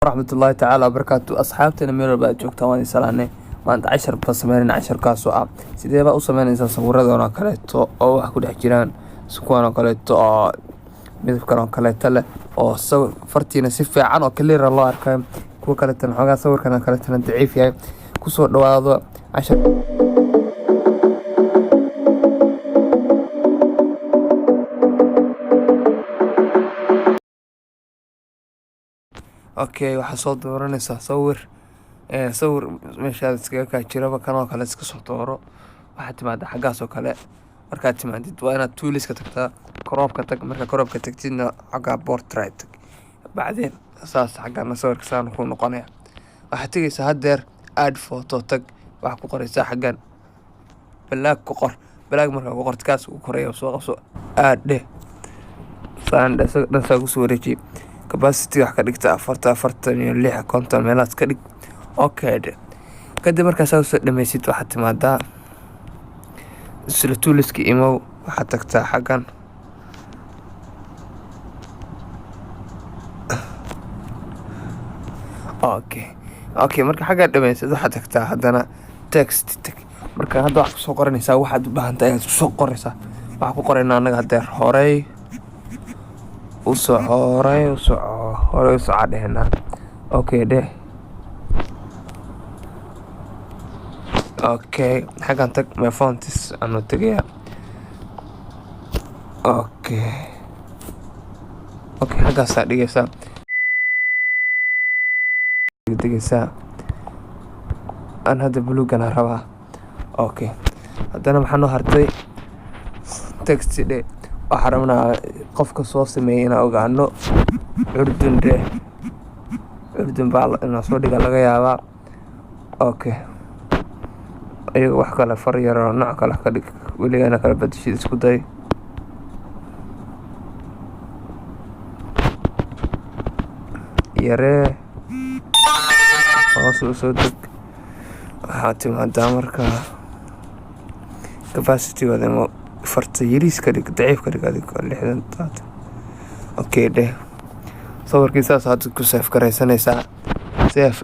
waraxmatullaahi tacaala wabarakaatu. Asxaabteena meel walba aad joogtaan waan idin salaanay. Maanta cashar baan sameynayna, casharkaasoo ah sidee baa u sameynaysaa sawiradan oo kaleeto oo wax ku dhex jiraan kuwan oo kaleeto oo midabkan oo kaleeto leh oo sawir fartiina si fiican oo clear loo arkayo, kuwa kaleetana xoogaa sawirkan oo kaleetana daciif yahay. Kusoo dhawaado cashar. Okay, waxaa soo dooranaysaa sawir meeshaad iskaga kaa jiraba kan oo kale iska soo dooro. Waxaad timaadaa xaggaas oo kale. Markaad timaadid waa inaad tooliska tagtaa, crop-ka tag. Marka crop-ka tagtidna xagga portrait tag. Bacdeen saas xaggana sawirka saan ku noqonaya. Waxaad tagaysaa haddeer add photo tag. Waxaad ku qoraysaa xaggan black ku qor. Black markaa ku qorto kaas ku koreeyo soo qabso add saan dhasaa ku soo wareeji. Capacity wax ka dhigta 46 konton meelaas ka dhig. Okay, kadib markaas aad soo dhameysid waxaad timaadaa isla tooliska imow. Waxaad tagtaa xaggan okay marka xagga dhameysid waxaad tagtaa haddana text tag. Marka hadda wax soo qoranaysaa waxaad u baahan tahay inaad soo qoraysaa. Waxa ku qoraynaa anaga haddeer horey u soco dhehna. Okay dheh. Okay, xaggan tag my fonts anu tagaya. Okay, xaggaasaa dhigaysaa aan hadda buluugana rabaa. Okay, haddana maxaa noo hartay text dheh. waxaan rabnaa qofka soo sameeyay inaan ogaano Urdun dheh. Urdun baa inaa soo dhiga laga yaabaa. Okay, ayaga wax kale far yaro nooc kale ka dhig. Weligaana kala badashid isku day. Yaree hoos u soo deg. Waxaad timaadaa markaa capacity wadamo farta yariis ka dhig, daciif ka dhig adigo 60. Okay dheh. Sawirkii saas aad ku save garaysanaysaa. Save